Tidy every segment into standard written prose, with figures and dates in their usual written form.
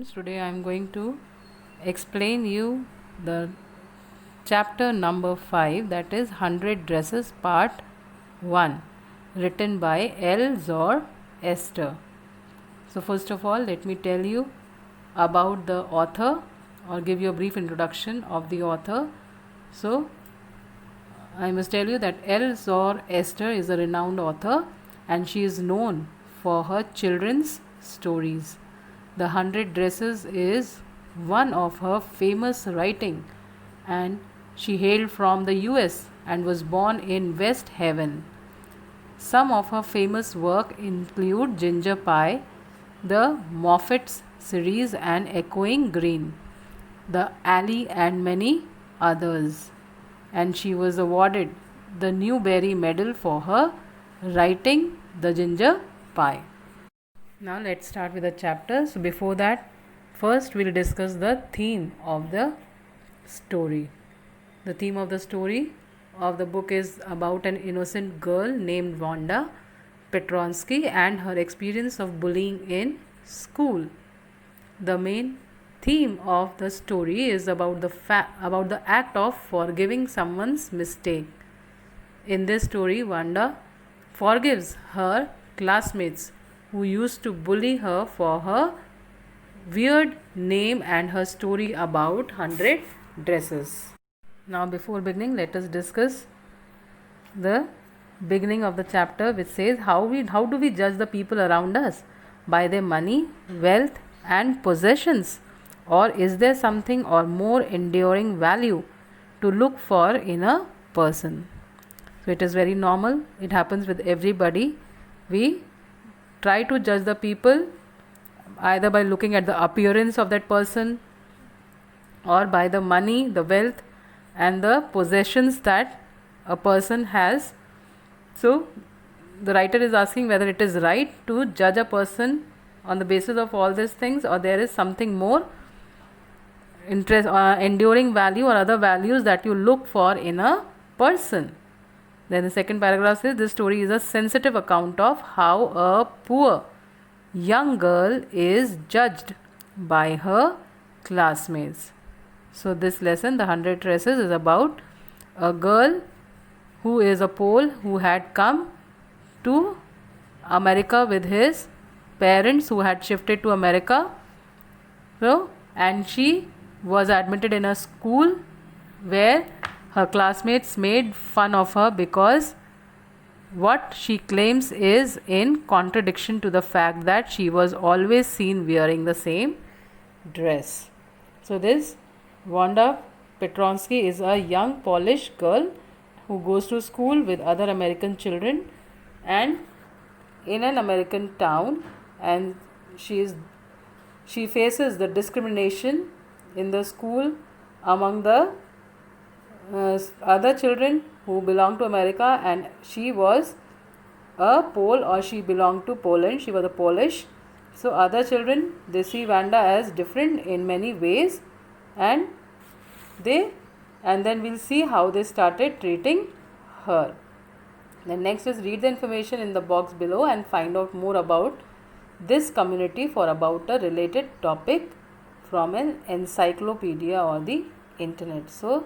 Today I am going to explain you the chapter number 5, that is 100 Dresses part 1, written by L. Zor Esther. So first of all, let me tell you about the author or give you a brief introduction of the author. So I must tell you that L. Zor Esther is a renowned author and she is known for her children's stories. The 100 Dresses is one of her famous writing, and she hailed from the US and was born in West Haven. Some of her famous work include Ginger Pie, the Moffats series and Echoing Green, the Alley and many others. And she was awarded the Newbery Medal for her writing The Ginger Pie. Now let's start with the chapter. So before that, first we'll discuss the theme of the story. The theme of the story of the book is about an innocent girl named Wanda Petronsky and her experience of bullying in school. The main theme of the story is about the act of forgiving someone's mistake. In this story, Wanda forgives her classmates who used to bully her for her weird name and her story about 100 dresses. Now, before beginning, let us discuss the beginning of the chapter, which says how do we judge the people around us? By their money, wealth, and possessions? Or is there something or more enduring value to look for in a person? So it is very normal, it happens with everybody. We try to judge the people either by looking at the appearance of that person or by the money, the wealth, and the possessions that a person has. So the writer is asking whether it is right to judge a person on the basis of all these things, or there is something more enduring value or other values that you look for in a person. Then the second paragraph says this story is a sensitive account of how a poor young girl is judged by her classmates. So this lesson, the 100 Dresses, is about a girl who is a Pole who had come to America with his parents who had shifted to America. So, and she was admitted in a school where her classmates made fun of her because what she claims is in contradiction to the fact that she was always seen wearing the same dress. So this Wanda Petronsky is a young Polish girl who goes to school with other American children and in an American town, and she faces the discrimination in the school among the other children who belong to America, and she was a Pole, or she belonged to Poland. She was a Polish. So other children, they see Wanda as different in many ways, and then we'll see how they started treating her. Then next is read the information in the box below and find out more about this community for about a related topic from an encyclopedia or the internet. So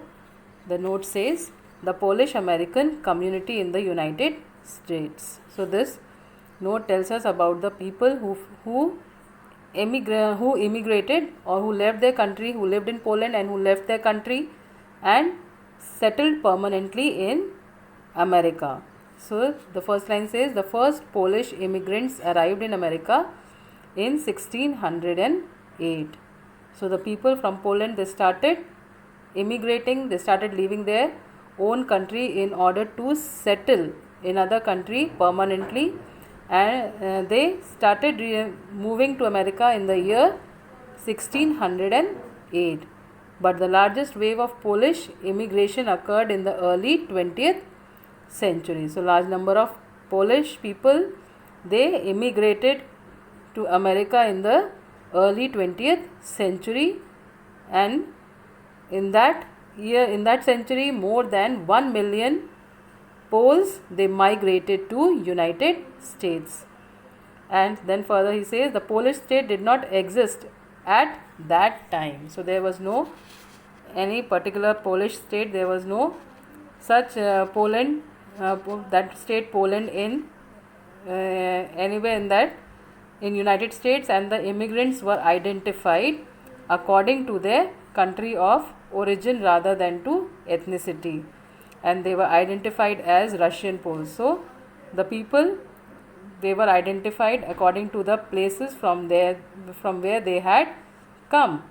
the note says the Polish American community in the United States. So this note tells us about the people who immigrated or who left their country, who lived in Poland and who left their country and settled permanently in America. So the first line says the first Polish immigrants arrived in America in 1608. So the people from Poland, they started immigrating, they started leaving their own country in order to settle in other country permanently, and they started moving to America in the year 1608. But the largest wave of Polish immigration occurred in the early 20th century. So large number of Polish people, they immigrated to America in the early 20th century, and in that century more than 1 million Poles, they migrated to United States. And then further he says the Polish state did not exist at that time. So there was no any particular Polish state, there was no such Poland, that state Poland in anywhere in that in United States, and the immigrants were identified according to their country of origin rather than to ethnicity, and they were identified as Russian Poles. So the people, they were identified according to the places from where they had come.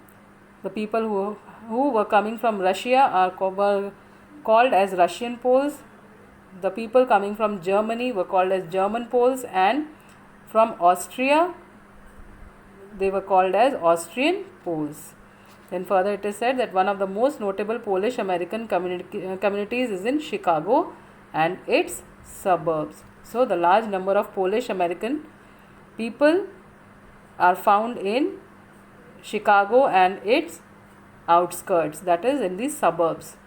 The people who were coming from Russia were called as Russian Poles. The people coming from Germany were called as German Poles, and from Austria they were called as Austrian Poles. Then further it is said that one of the most notable Polish American communities is in Chicago and its suburbs. So the large number of Polish American people are found in Chicago and its outskirts, that is in the suburbs,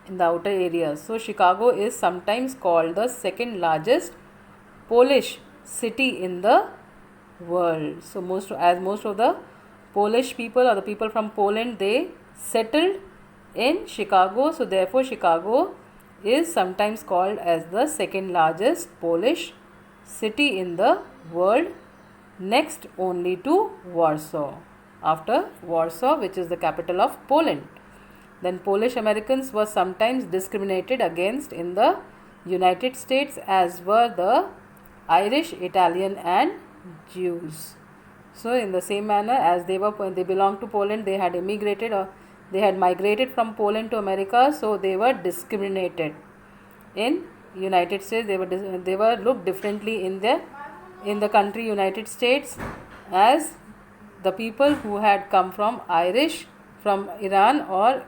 in the outer areas. So Chicago is sometimes called the second largest Polish city in the world. So most of the Polish people, or the people from Poland, they settled in Chicago. So therefore Chicago is sometimes called as the second largest Polish city in the world, next only to Warsaw. After Warsaw, which is the capital of Poland. Then Polish Americans were sometimes discriminated against in the United States, as were the Irish, Italian and Jews. So in the same manner as they belonged to Poland, they had immigrated, or they had migrated from Poland to America, so they were discriminated. In United States, they were looked differently in the country United States, as the people who had come from Irish, from Iran or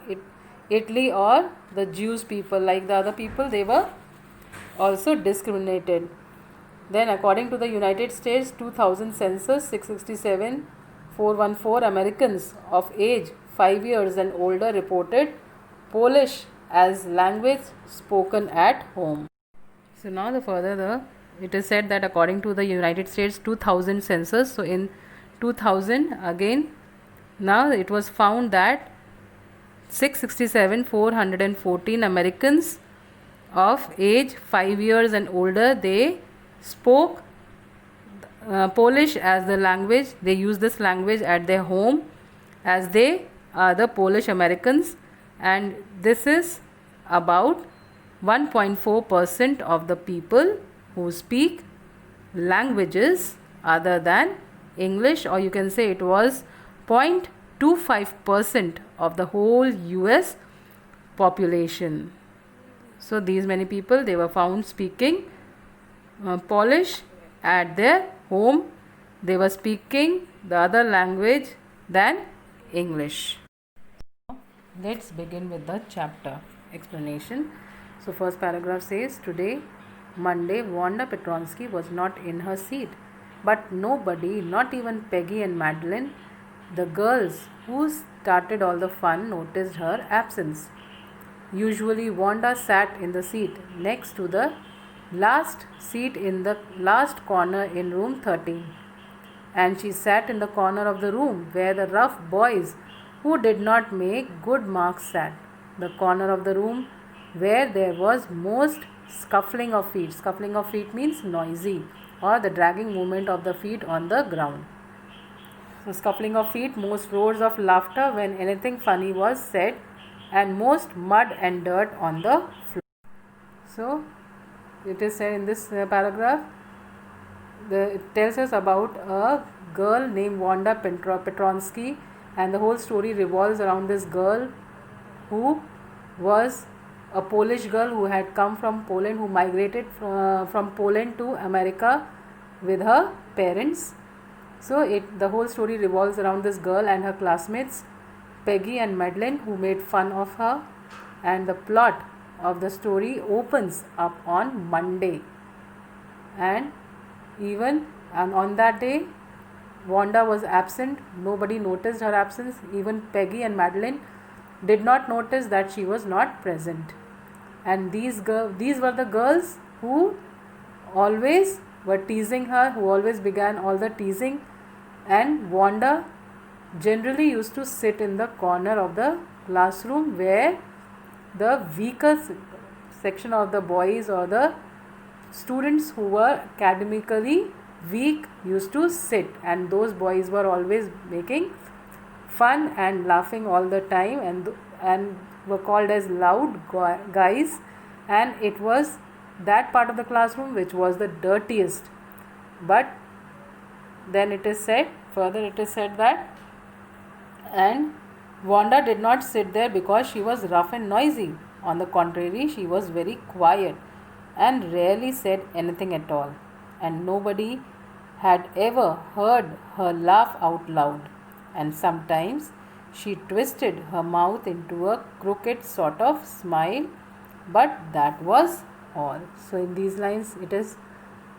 Italy, or the Jews people, like the other people, they were also discriminated. Then according to the United States 2000 census, 667,414 Americans of age 5 years and older reported Polish as language spoken at home. So now it is said that according to the United States 2000 census, so in 2000 again, now it was found that 667,414 Americans of age 5 years and older, they spoke Polish as the language. They use this language at their home, as they are the Polish Americans, and this is about 1.4% of the people who speak languages other than English, or you can say it was 0.25% of the whole US population. So these many people, they were found speaking Polish at their home. They were speaking the other language than English. Let's begin with the chapter explanation. So first paragraph says, today, Monday, Wanda Petronsky was not in her seat, but nobody, not even Peggy and Madeline, the girls who started all the fun, noticed her absence. Usually Wanda sat in the seat next to the last seat in the last corner in room 13, and she sat in the corner of the room where the rough boys who did not make good marks sat, the corner of the room where there was most scuffling of feet. Scuffling of feet means noisy, or the dragging movement of the feet on the ground. So scuffling of feet, most roars of laughter when anything funny was said, and most mud and dirt on the floor. So it is said in this paragraph, it tells us about a girl named Wanda Petronsky, and the whole story revolves around this girl who was a Polish girl who had come from Poland, who migrated from Poland to America with her parents. So the whole story revolves around this girl and her classmates Peggy and Madeline, who made fun of her, and the plot of the story opens up on Monday, and on that day Wanda was absent. Nobody noticed her absence. Even Peggy and Madeline did not notice that she was not present. And these were the girls who always were teasing her, who always began all the teasing, and Wanda generally used to sit in the corner of the classroom where the weaker section of the boys or the students who were academically weak used to sit, and those boys were always making fun and laughing all the time, and were called as loud guys. And it was that part of the classroom which was the dirtiest. But then it is said that, and Wanda did not sit there because she was rough and noisy. On the contrary, she was very quiet and rarely said anything at all, and nobody had ever heard her laugh out loud. And sometimes she twisted her mouth into a crooked sort of smile, but that was all. So, in these lines, it is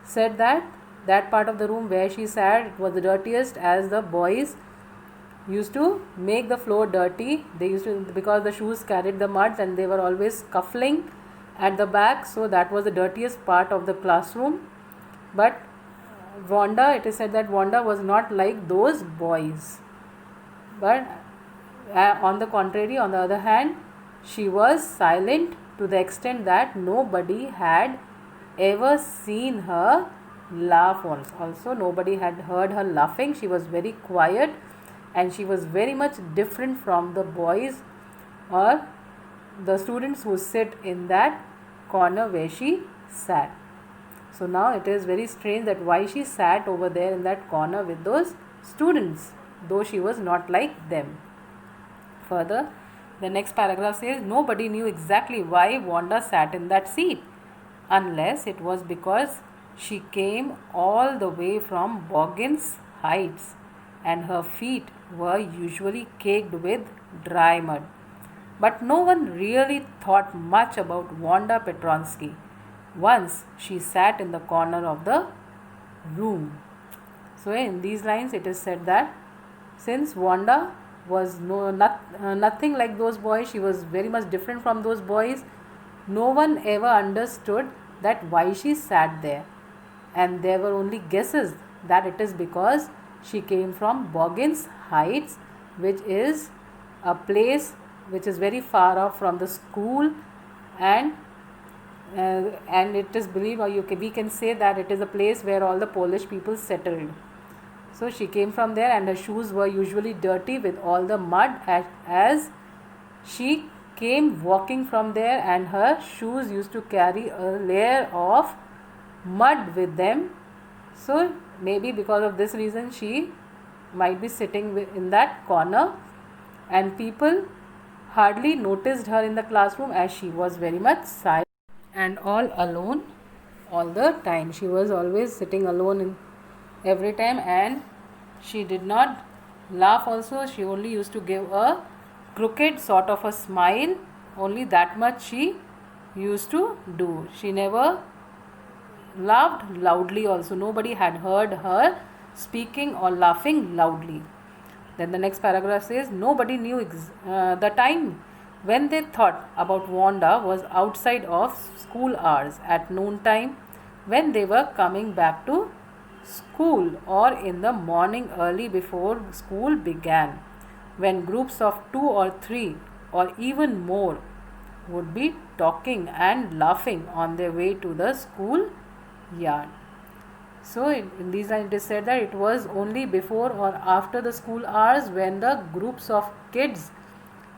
said that that part of the room where she sat, it was the dirtiest, as the boys used to make the floor dirty. They used to, because the shoes carried the mud, and they were always scuffling at the back. So that was the dirtiest part of the classroom. But Wanda, it is said that Wanda was not like those boys. But on the contrary, on the other hand, she was silent to the extent that nobody had ever seen her laugh. Also, nobody had heard her laughing. She was very quiet, and she was very much different from the boys or the students who sit in that corner where she sat. So now it is very strange that why she sat over there in that corner with those students, though she was not like them. Further, the next paragraph says, nobody knew exactly why Wanda sat in that seat, unless it was because she came all the way from Boggins Heights, and her feet were usually caked with dry mud. But no one really thought much about Wanda Petronsky once she sat in the corner of the room. So, in these lines, it is said that since Wanda was nothing like those boys, she was very much different from those boys, no one ever understood that why she sat there. And there were only guesses that it is because she came from Boggins Heights, which is a place which is very far off from the school, and it is believed, or we can say that it is a place where all the Polish people settled. So she came from there, and her shoes were usually dirty with all the mud, as she came walking from there, and her shoes used to carry a layer of mud with them. So maybe because of this reason she might be sitting in that corner, and people hardly noticed her in the classroom as she was very much silent and all alone all the time. She was always sitting alone in every time, and she did not laugh also. She only used to give a crooked sort of a smile. Only that much she used to do. She never laughed loudly also. Nobody had heard her speaking or laughing loudly. Then the next paragraph says, nobody knew the time when they thought about Wanda was outside of school hours, at noon time, when they were coming back to school, or in the morning early before school began, when groups of 2 or 3 or even more would be talking and laughing on their way to the school yard. So in these lines it is said that it was only before or after the school hours, when the groups of kids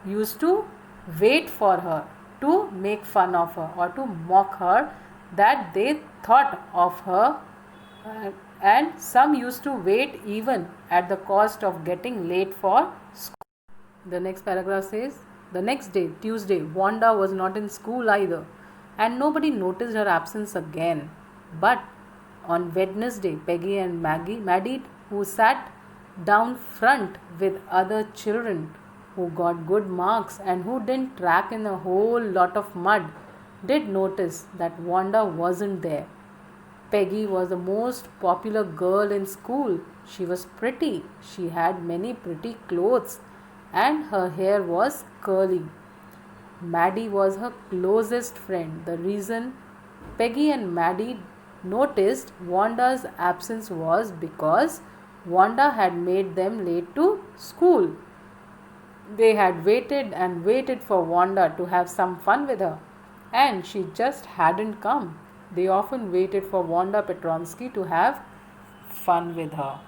used to wait for her, to make fun of her or to mock her, that they thought of her, and some used to wait even at the cost of getting late for school. The next paragraph says, the next day, Tuesday, Wanda was not in school either, and nobody noticed her absence again. But on Wednesday, Peggy and Maddie, who sat down front with other children who got good marks and who didn't track in a whole lot of mud, did notice that Wanda wasn't there. Peggy was the most popular girl in school. She was pretty. She had many pretty clothes, and her hair was curly. Maddie was her closest friend. The reason Peggy and Maddie noticed Wanda's absence was because Wanda had made them late to school. They had waited and waited for Wanda to have some fun with her, and she just hadn't come. They often waited for Wanda Petronsky to have fun with her.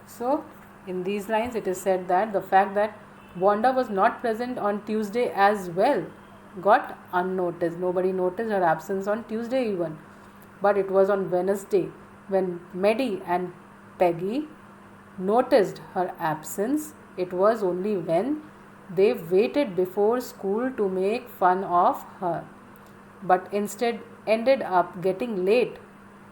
So, in these lines, it is said that the fact that Wanda was not present on Tuesday as well got unnoticed. Nobody noticed her absence on Tuesday even. But it was on Wednesday when Maddie and Peggy noticed her absence. It was only when they waited before school to make fun of her, but instead ended up getting late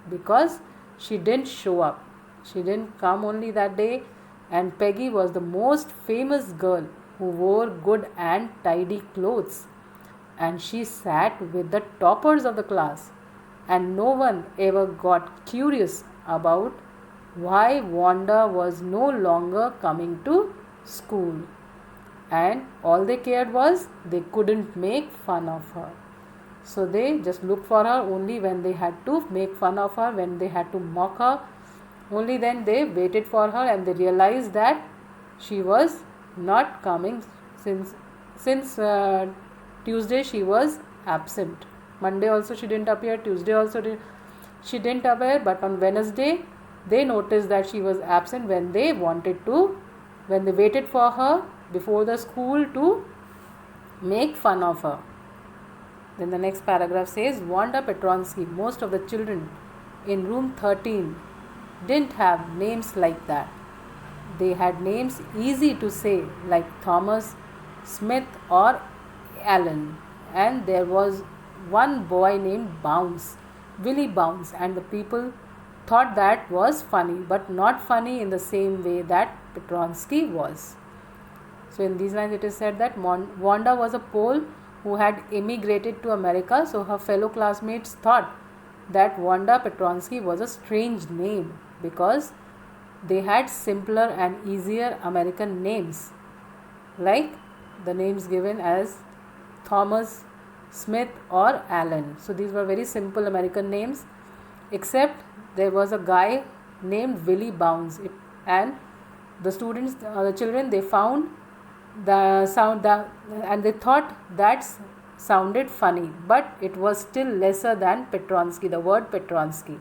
because she didn't show up. She didn't come only that day, and Peggy was the most famous girl who wore good and tidy clothes, and she sat with the toppers of the class, and no one ever got curious about why Wanda was no longer coming to school, and all they cared was they couldn't make fun of her. So they just looked for her only when they had to make fun of her, when they had to mock her. Only then they waited for her, and they realized that she was not coming since Tuesday she was absent. Monday also she didn't appear, Tuesday also she didn't appear, but on Wednesday they noticed that she was absent when they waited for her before the school to make fun of her. Then the next paragraph says, Wanda Petronsky, most of the children in room 13 didn't have names like that. They had names easy to say, like Thomas, Smith, or Allen. And there was one boy named Bounce, Willie Bounce, and the people thought that was funny, but not funny in the same way that Petronsky was. So in these lines it is said that Wanda was a Pole who had emigrated to America, so her fellow classmates thought that Wanda Petronsky was a strange name because they had simpler and easier American names, like the names given as Thomas, Smith, or Allen. So these were very simple American names, except there was a guy named Willie Bounce, and the children, they found the sound and they thought that sounded funny, but it was still lesser than Petronsky, the word Petronsky,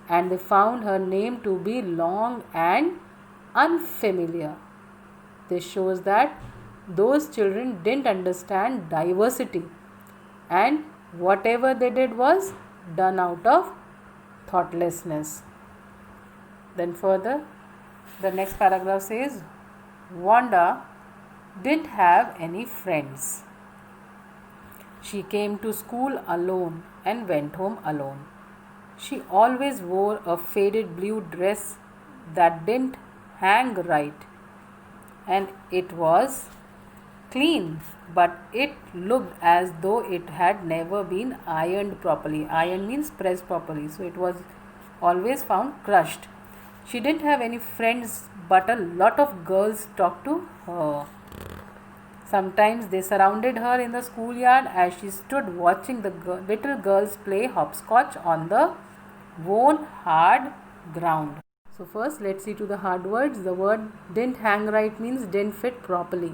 and they found her name to be long and unfamiliar. This shows that those children didn't understand diversity, and whatever they did was done out of thoughtlessness. Then further, the next paragraph says, Wanda didn't have any friends. She came to school alone and went home alone. She always wore a faded blue dress that didn't hang right, and it was clean, but it looked as though it had never been ironed properly. Iron means pressed properly, so it was always found crushed. She didn't have any friends, but a lot of girls talked to her. Sometimes they surrounded her in the schoolyard as she stood watching the little girls play hopscotch on the worn hard ground. So first let's see to the hard words. The word didn't hang right means didn't fit properly,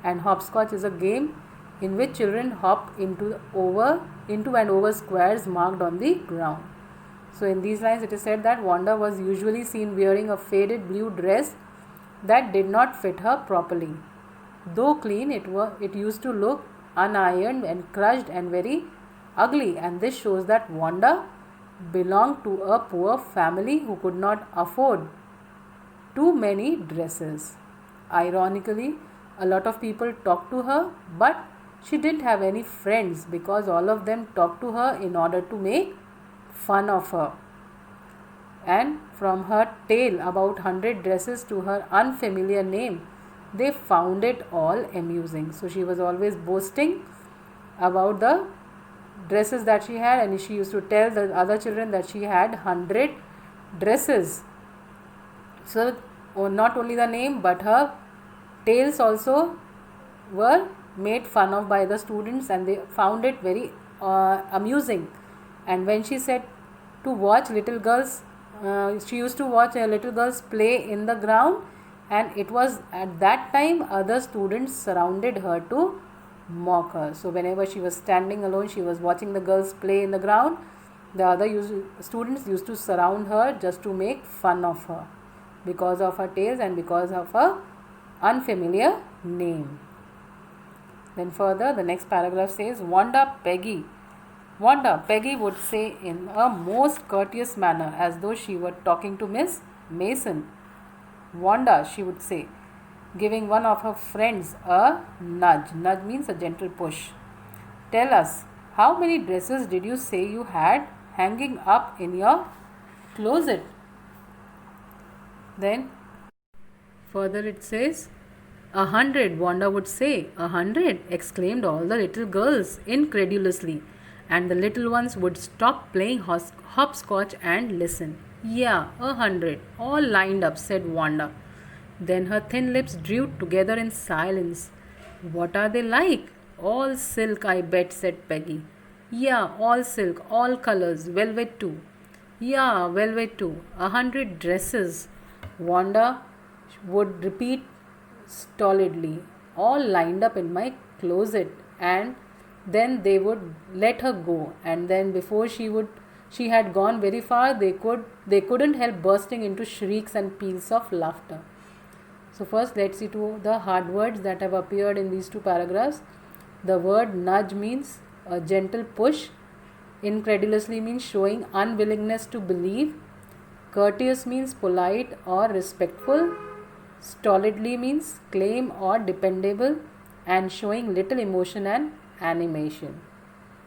and hopscotch is a game in which children hop into and over squares marked on the ground. So in these lines it is said that Wanda was usually seen wearing a faded blue dress that did not fit her properly. Though clean, it used to look unironed and crushed and very ugly, and this shows that Wanda belonged to a poor family who could not afford too many dresses. Ironically, a lot of people talked to her, but she didn't have any friends because all of them talked to her in order to make fun of her. And from her tale about 100 dresses to her unfamiliar name, they found it all amusing. So she was always boasting about the dresses that she had, and she used to tell the other children that she had 100 dresses. So not only the name, but her tales also were made fun of by the students, and they found it very amusing. And when she said to watch little girls she used to watch little girls play in the ground, and it was at that time other students surrounded her to mock her. So whenever she was standing alone, she was watching the girls play in the ground, the other students used to surround her just to make fun of her because of her tails and because of her unfamiliar name. Then further, the next paragraph says, Wanda, Peggy would say in a most courteous manner, as though she were talking to Miss Mason. Wanda, she would say, giving one of her friends a nudge. Nudge means a gentle push. Tell us, how many dresses did you say you had hanging up in your closet? Then further it says, 100, Wanda would say. 100, exclaimed all the little girls incredulously, and the little ones would stop playing hopscotch and listen. Yeah, 100, all lined up, said Wanda. Then her thin lips drew together in silence. What are they like? All silk, I bet, said Peggy. Yeah, all silk, all colors, velvet too. Yeah, velvet too. 100 dresses, Wanda would repeat stolidly, all lined up in my closet. And then they would let her go, and then before she had gone very far, they couldn't help bursting into shrieks and peals of laughter. So first let's see to the hard words that have appeared in these two paragraphs. The word nudge means a gentle push. Incredulously means showing unwillingness to believe. Courteous means polite or respectful. Stolidly means claim or dependable, and showing little emotion and animation.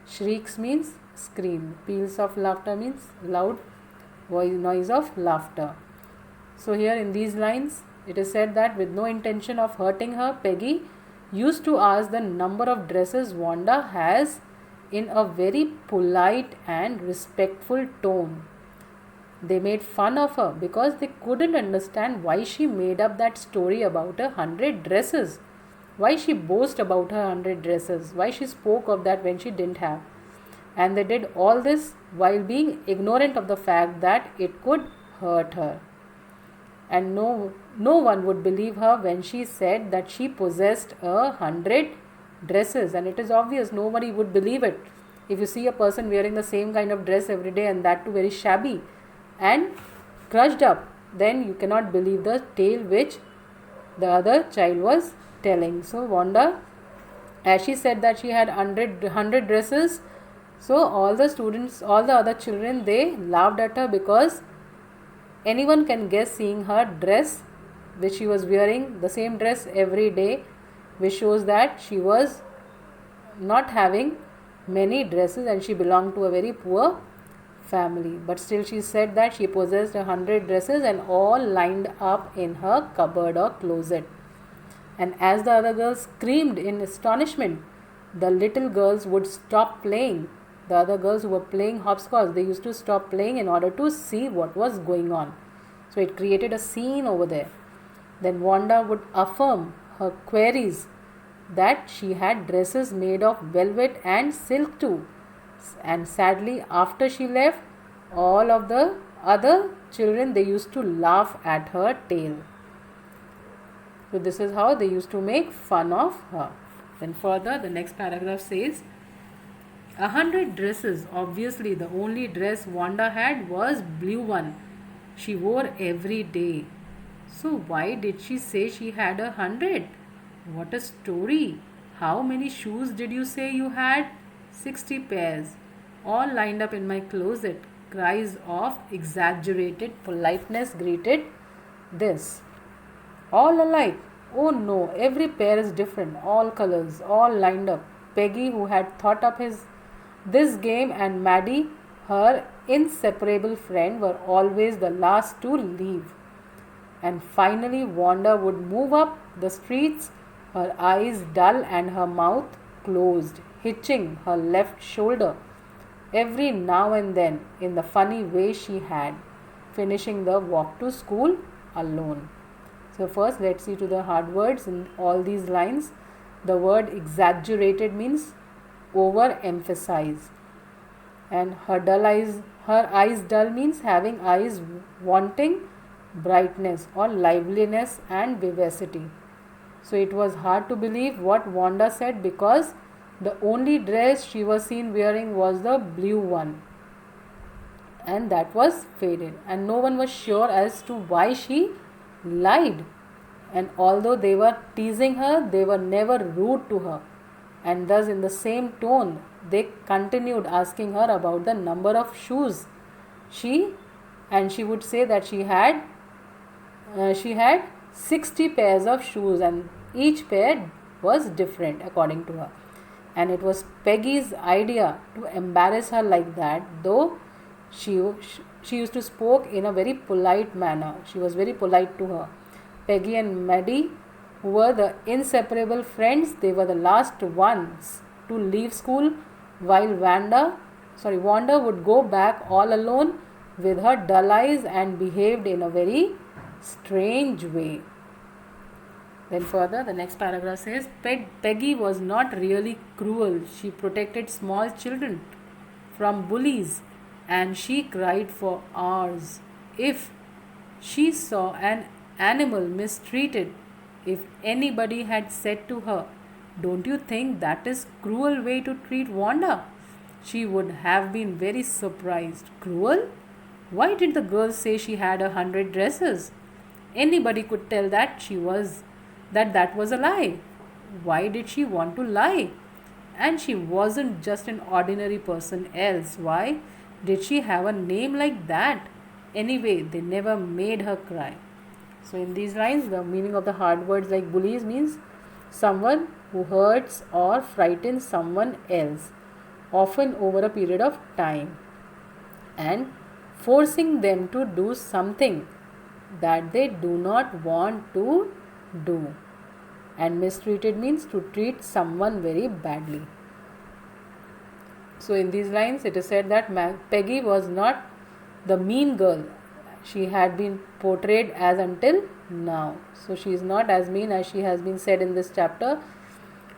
Shrieks means scream. Peals of laughter means loud noise of laughter. So here in these lines, it is said that with no intention of hurting her, Peggy used to ask the number of dresses Wanda has in a very polite and respectful tone. They made fun of her because they couldn't understand why she made up that story about 100 dresses. Why she boasted about her 100 dresses. Why she spoke of that when she didn't have. And they did all this while being ignorant of the fact that it could hurt her. And no one would believe her when she said that she possessed 100 dresses. And it is obvious, nobody would believe it. If you see a person wearing the same kind of dress every day, and that too very shabby and crushed up, then you cannot believe the tale which the other child was telling. So Wanda, as she said that she had 100 dresses, so all the students, all the other children, they laughed at her because anyone can guess seeing her dress which she was wearing, the same dress every day, which shows that she was not having many dresses and she belonged to a very poor family. But still she said that she possessed 100 dresses and all lined up in her cupboard or closet. And as the other girls screamed in astonishment, the little girls would stop playing. The other girls who were playing hopscotch, they used to stop playing in order to see what was going on. So it created a scene over there. Then Wanda would affirm her queries that she had dresses made of velvet and silk too. And sadly, after she left, all of the other children, they used to laugh at her tale. So this is how they used to make fun of her. Then further, the next paragraph says, 100 dresses. Obviously, the only dress Wanda had was blue one. She wore every day. So why did she say she had 100? What a story. How many shoes did you say you had? 60 pairs. All lined up in my closet. Cries of exaggerated politeness greeted this. All alike. Oh no, every pair is different. All colors, all lined up. Peggy, who had thought up this game, and Maddie, her inseparable friend, were always the last to leave. And finally Wanda would move up the streets, her eyes dull and her mouth closed, hitching her left shoulder every now and then in the funny way she had, finishing the walk to school alone. So first let's see to the hard words in all these lines. The word exaggerated means overemphasize, and her Her eyes dull means having eyes wanting brightness or liveliness and vivacity. So it was hard to believe what Wanda said because the only dress she was seen wearing was the blue one, and that was faded, and no one was sure as to why she lied. And although they were teasing her, they were never rude to her, and thus in the same tone they continued asking her about the number of shoes she and she would say that she had 60 pairs of shoes, and each pair was different according to her. And it was Peggy's idea to embarrass her like that, though she, she used to spoke in a very polite manner. She was very polite to her. Peggy and Maddie, who were the inseparable friends, they were the last ones to leave school, while Wanda would go back all alone with her dull eyes and behaved in a very strange way. Then further, the next paragraph says, Peggy was not really cruel. She protected small children from bullies, and she cried for hours. If she saw an animal mistreated, if anybody had said to her, "Don't you think that is cruel way to treat Wanda?" she would have been very surprised. Cruel? Why did the girl say she had 100 dresses? Anybody could tell that was a lie. Why did she want to lie? And she wasn't just an ordinary person else. Why did she have a name like that? Anyway, they never made her cry. So in these lines, the meaning of the hard words like bullies means someone who hurts or frightens someone else, often over a period of time, and forcing them to do something that they do not want to do. And mistreated means to treat someone very badly. So in these lines it is said that Peggy was not the mean girl she had been portrayed as until now. So she is not as mean as she has been said in this chapter.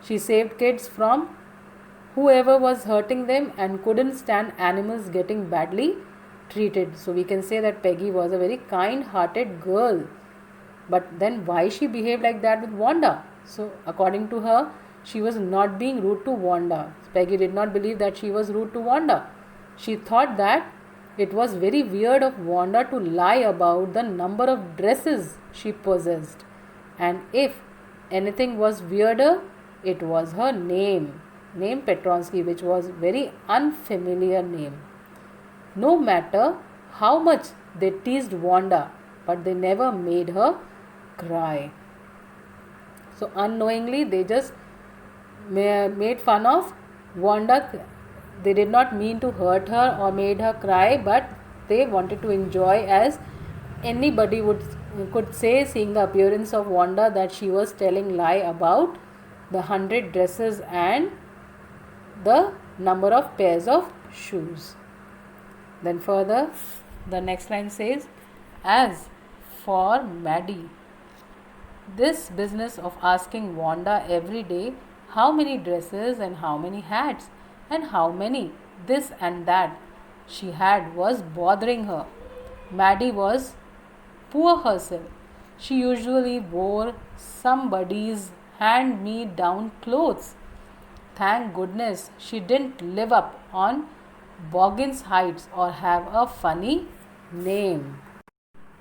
She saved kids from whoever was hurting them and couldn't stand animals getting badly treated. So we can say that Peggy was a very kind-hearted girl. But then why she behaved like that with Wanda? So according to her, she was not being rude to Wanda. Peggy did not believe that she was rude to Wanda. She thought that it was very weird of Wanda to lie about the number of dresses she possessed. And if anything was weirder, it was her name Petronsky, which was very unfamiliar name. No matter how much they teased Wanda, but they never made her cry. So unknowingly they just made fun of Wanda. They did not mean to hurt her or made her cry, but they wanted to enjoy, as anybody could say, seeing the appearance of Wanda, that she was telling lie about the 100 dresses and the number of pairs of shoes. Then further, the next line says, as for Maddie, this business of asking Wanda every day how many dresses and how many hats and how many this and that she had was bothering her. Maddie was poor herself. She usually wore somebody's hand-me-down clothes. Thank goodness she didn't live up on Boggins Heights or have a funny name.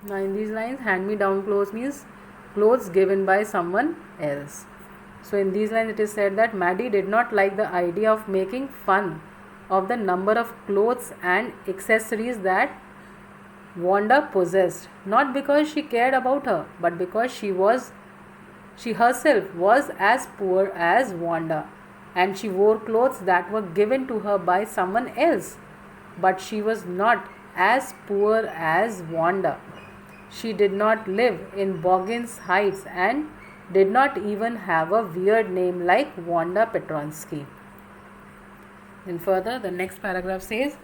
Now in these lines, hand-me-down clothes means clothes given by someone else. So in these lines it is said that Maddie did not like the idea of making fun of the number of clothes and accessories that Wanda possessed, not because she cared about her, but because she herself was as poor as Wanda, and she wore clothes that were given to her by someone else. But she was not as poor as Wanda. She did not live in Boggins Heights and did not even have a weird name like Wanda Petronsky. Then further, the next paragraph says,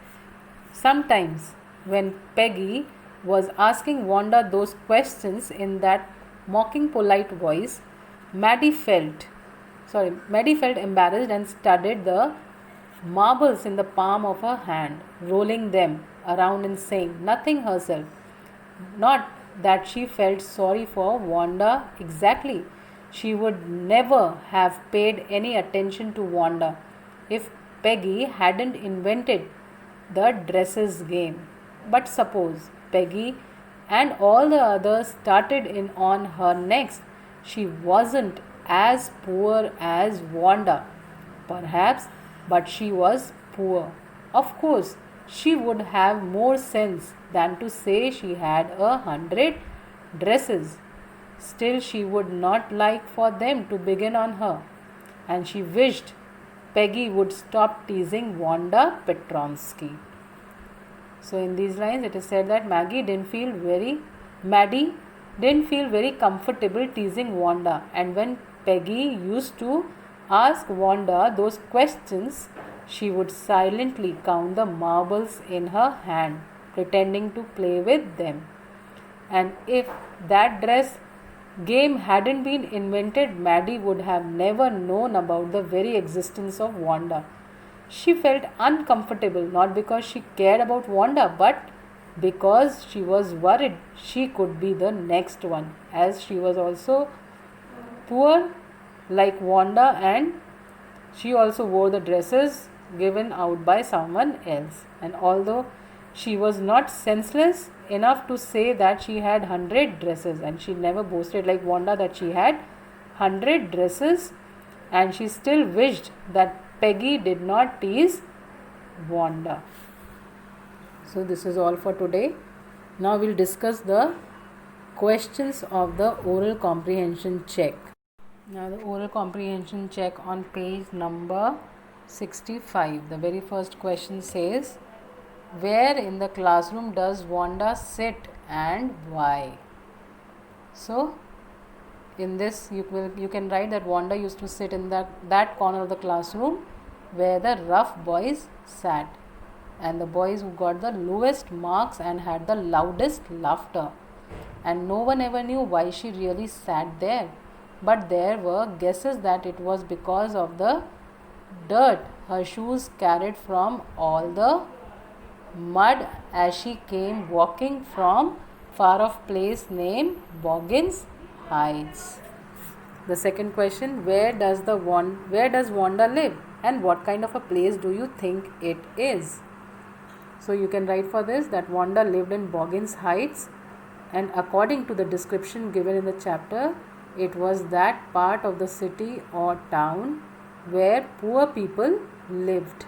sometimes when Peggy was asking Wanda those questions in that mocking polite voice, Maddie felt embarrassed and studied the marbles in the palm of her hand, rolling them around and saying nothing herself. Not that she felt sorry for Wanda exactly. She would never have paid any attention to Wanda if Peggy hadn't invented the dresses game. But suppose Peggy and all the others started in on her next. She wasn't as poor as Wanda, perhaps, but she was poor. Of course, she would have more sense than to say she had 100 dresses. Still, she would not like for them to begin on her, and she wished Peggy would stop teasing Wanda Petronsky. So in these lines it is said that Maddie didn't feel very comfortable teasing Wanda, and when Peggy used to ask Wanda those questions, she would silently count the marbles in her hand, pretending to play with them. And if that dress game hadn't been invented, Maddie would have never known about the very existence of Wanda. She felt uncomfortable not because she cared about Wanda, but because she was worried she could be the next one, as she was also poor like Wanda, and she also wore the dresses given out by someone else. And although she was not senseless enough to say that she had 100 dresses, and she never boasted like Wanda that she had 100 dresses, and she still wished that Peggy did not tease Wanda. So this is all for today. Now we'll discuss the questions of the oral comprehension check. Now the oral comprehension check on page number 65. The very first question says, where in the classroom does Wanda sit and why? So in this you can write that Wanda used to sit in that corner of the classroom where the rough boys sat, and the boys who got the lowest marks and had the loudest laughter, and no one ever knew why she really sat there, but there were guesses that it was because of the dirt her shoes carried from all the mud as she came walking from far off place named Boggins Heights. The second question, where does Wanda live, and what kind of a place do you think it is? So you can write for this that Wanda lived in Boggins Heights, and according to the description given in the chapter, it was that part of the city or town where poor people lived,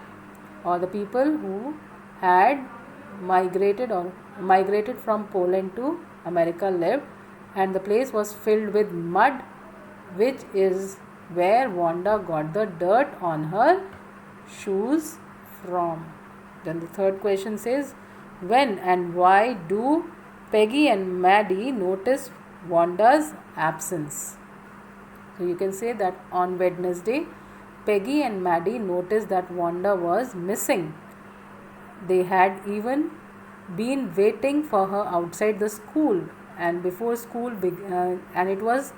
or the people who had migrated from Poland to America lived, and the place was filled with mud, which is where Wanda got the dirt on her shoes from. Then the third question says, when and why do Peggy and Maddie notice Wanda's absence? So you can say that on Wednesday, Peggy and Maddie noticed that Wanda was missing. They had even been waiting for her outside the school, and it was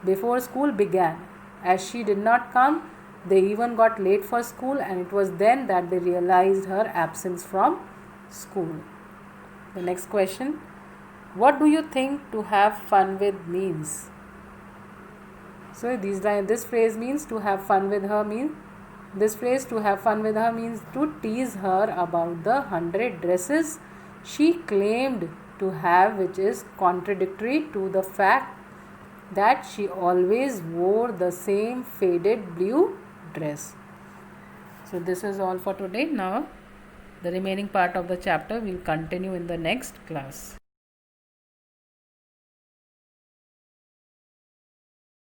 before school began. As she did not come, they even got late for school, and it was then that they realized her absence from school. The next question, what do you think to have fun with means? So this phrase means to have fun with her means to tease her about the 100 dresses she claimed to have, which is contradictory to the fact that she always wore the same faded blue dress. So this is all for today. Now the remaining part of the chapter will continue in the next class.